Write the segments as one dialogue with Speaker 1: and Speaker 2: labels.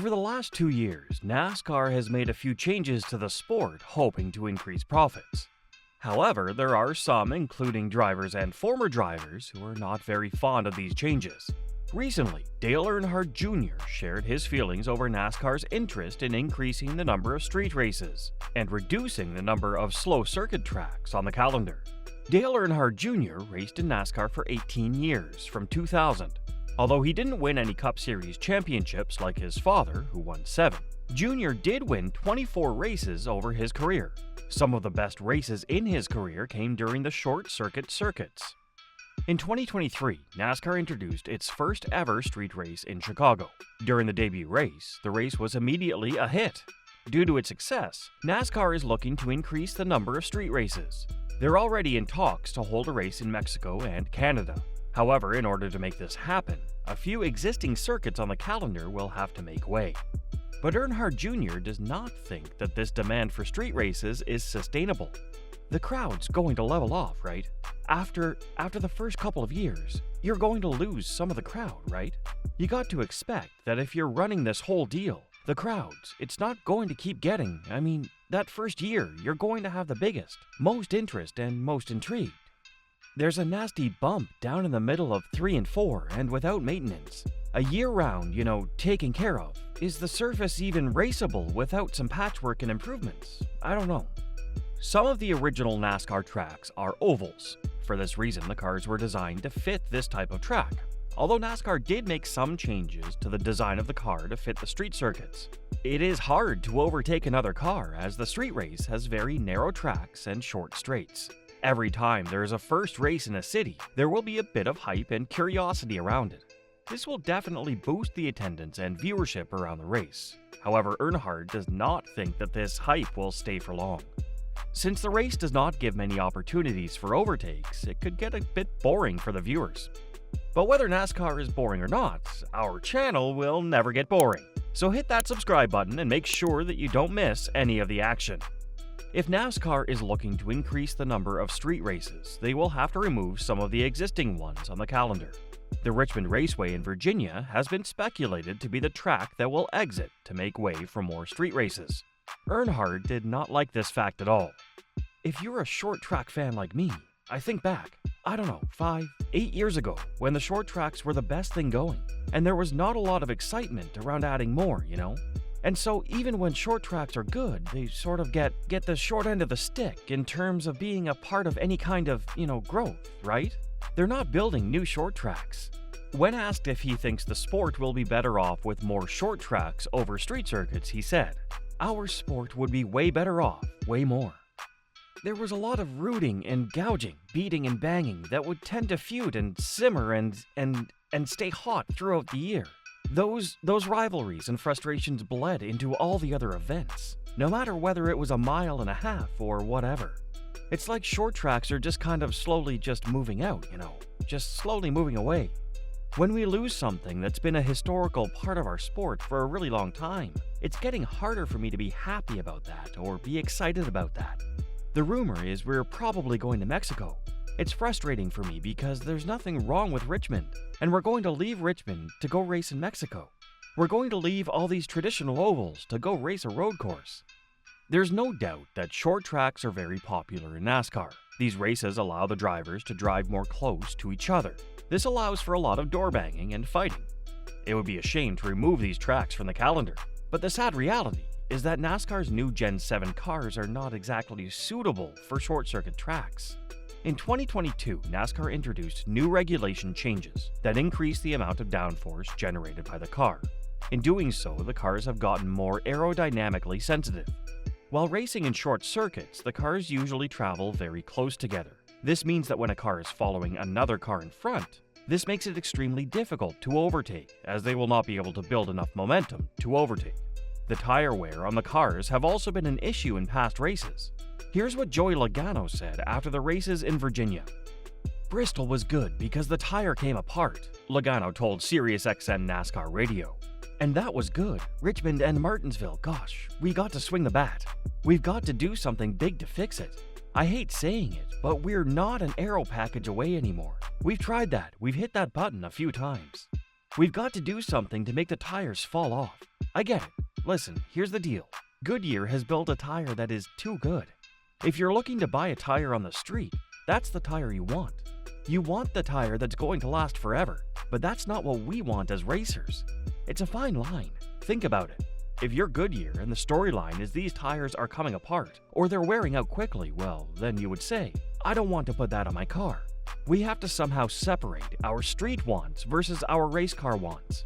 Speaker 1: Over the last 2 years, NASCAR has made a few changes to the sport, hoping to increase profits. However, there are some, including drivers and former drivers, who are not very fond of these changes. Recently, Dale Earnhardt Jr. shared his feelings over NASCAR's interest in increasing the number of street races and reducing the number of slow circuit tracks on the calendar. Dale Earnhardt Jr. raced in NASCAR for 18 years, from 2000. Although he didn't win any Cup Series championships like his father, who won 7, Jr. did win 24 races over his career. Some of the best races in his career came during the short circuits. In 2023, NASCAR introduced its first ever street race in Chicago. During the debut race, the race was immediately a hit. Due to its success, NASCAR is looking to increase the number of street races. They're already in talks to hold a race in Mexico and Canada. However, in order to make this happen, a few existing circuits on the calendar will have to make way. But Earnhardt Jr. does not think that this demand for street races is sustainable. The crowd's going to level off, right? After the first couple of years, you're going to lose some of the crowd, right? You got to expect that if you're running this whole deal, the crowds, it's not going to keep getting, that first year, you're going to have the biggest, most interest and most intrigue. There's a nasty bump down in the middle of 3 and 4 and without maintenance. A year-round, taken care of. Is the surface even raceable without some patchwork and improvements? I don't know. Some of the original NASCAR tracks are ovals. For this reason, the cars were designed to fit this type of track. Although NASCAR did make some changes to the design of the car to fit the street circuits. It is hard to overtake another car as the street race has very narrow tracks and short straights. Every time there is a first race in a city, there will be a bit of hype and curiosity around it. This will definitely boost the attendance and viewership around the race. However, Earnhardt does not think that this hype will stay for long. Since the race does not give many opportunities for overtakes, it could get a bit boring for the viewers. But whether NASCAR is boring or not, our channel will never get boring. So hit that subscribe button and make sure that you don't miss any of the action. If NASCAR is looking to increase the number of street races, they will have to remove some of the existing ones on the calendar. The Richmond Raceway in Virginia has been speculated to be the track that will exit to make way for more street races. Earnhardt did not like this fact at all. If you're a short track fan like me, I think back, 5, 8 years ago, when the short tracks were the best thing going, and there was not a lot of excitement around adding more, And so even when short tracks are good, they sort of get the short end of the stick in terms of being a part of any kind of, growth, right? They're not building new short tracks. When asked if he thinks the sport will be better off with more short tracks over street circuits, he said, "Our sport would be way better off, way more." There was a lot of rooting and gouging, beating and banging that would tend to feud and simmer and stay hot throughout the year. Those rivalries and frustrations bled into all the other events, no matter whether it was a mile and a half or whatever. It's like short tracks are just kind of slowly just moving out, just slowly moving away. When we lose something that's been a historical part of our sport for a really long time, it's getting harder for me to be happy about that or be excited about that. The rumor is we're probably going to Mexico. It's frustrating for me because there's nothing wrong with Richmond, and we're going to leave Richmond to go race in Mexico. We're going to leave all these traditional ovals to go race a road course. There's no doubt that short tracks are very popular in NASCAR. These races allow the drivers to drive more close to each other. This allows for a lot of door banging and fighting. It would be a shame to remove these tracks from the calendar, but the sad reality is that NASCAR's new Gen 7 cars are not exactly suitable for short circuit tracks. In 2022, NASCAR introduced new regulation changes that increase the amount of downforce generated by the car. In doing so, the cars have gotten more aerodynamically sensitive. While racing in short circuits, the cars usually travel very close together. This means that when a car is following another car in front, this makes it extremely difficult to overtake, as they will not be able to build enough momentum to overtake. The tire wear on the cars have also been an issue in past races. Here's what Joey Logano said after the races in Virginia. "Bristol was good because the tire came apart," Logano told SiriusXM NASCAR Radio. "And that was good. Richmond and Martinsville, gosh, we got to swing the bat. We've got to do something big to fix it. I hate saying it, but we're not an aero package away anymore. We've tried that. We've hit that button a few times. We've got to do something to make the tires fall off. I get it. Listen, here's the deal. Goodyear has built a tire that is too good. If you're looking to buy a tire on the street, that's the tire you want. You want the tire that's going to last forever, but that's not what we want as racers. It's a fine line. Think about it. If you're Goodyear and the storyline is these tires are coming apart, or they're wearing out quickly, well, then you would say, I don't want to put that on my car. We have to somehow separate our street wants versus our race car wants.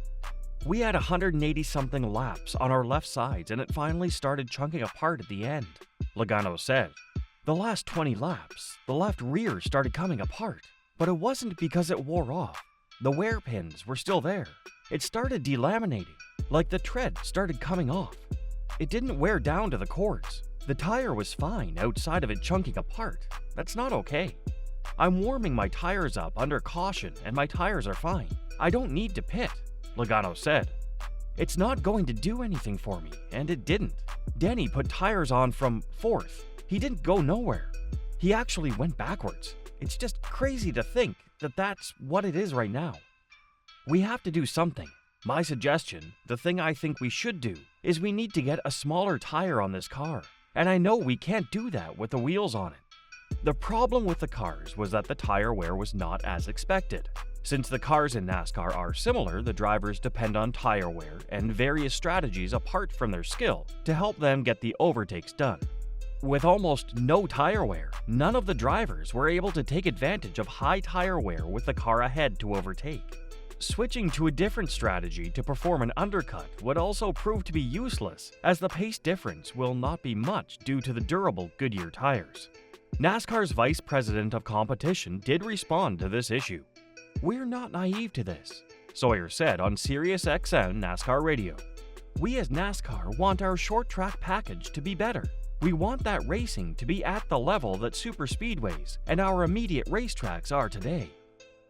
Speaker 1: We had 180-something laps on our left sides and it finally started chunking apart at the end, Logano said. The last 20 laps, the left rear started coming apart, but it wasn't because it wore off. The wear pins were still there. It started delaminating, like the tread started coming off. It didn't wear down to the cords. The tire was fine outside of it chunking apart. That's not okay. I'm warming my tires up under caution and my tires are fine. I don't need to pit, Logano said. It's not going to do anything for me, and it didn't. Denny put tires on from 4th. He didn't go nowhere. He actually went backwards. It's just crazy to think that that's what it is right now. We have to do something. My suggestion, the thing I think we should do, is we need to get a smaller tire on this car. And I know we can't do that with the wheels on it. The problem with the cars was that the tire wear was not as expected. Since the cars in NASCAR are similar, the drivers depend on tire wear and various strategies apart from their skill to help them get the overtakes done. With almost no tire wear, none of the drivers were able to take advantage of high tire wear with the car ahead to overtake. Switching to a different strategy to perform an undercut would also prove to be useless, as the pace difference will not be much due to the durable Goodyear tires. NASCAR's vice president of competition did respond to this issue. We're not naive to this, Sawyer said on SiriusXM NASCAR Radio. We as NASCAR want our short track package to be better. We want that racing to be at the level that super speedways and our immediate racetracks are today.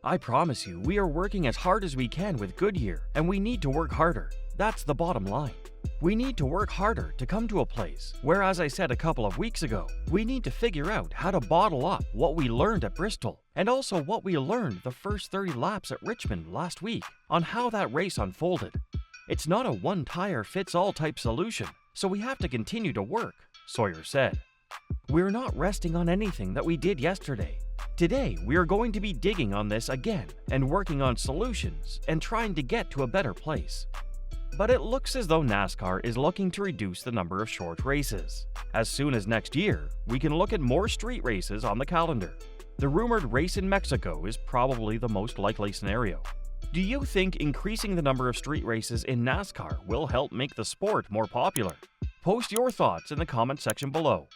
Speaker 1: I promise you, we are working as hard as we can with Goodyear, and we need to work harder. That's the bottom line. We need to work harder to come to a place where, as I said a couple of weeks ago, we need to figure out how to bottle up what we learned at Bristol, and also what we learned the first 30 laps at Richmond last week on how that race unfolded. It's not a one-tire-fits-all type solution, so we have to continue to work, Sawyer said. We're not resting on anything that we did yesterday. Today, we are going to be digging on this again and working on solutions and trying to get to a better place. But it looks as though NASCAR is looking to reduce the number of short races. As soon as next year, we can look at more street races on the calendar. The rumored race in Mexico is probably the most likely scenario. Do you think increasing the number of street races in NASCAR will help make the sport more popular? Post your thoughts in the comment section below.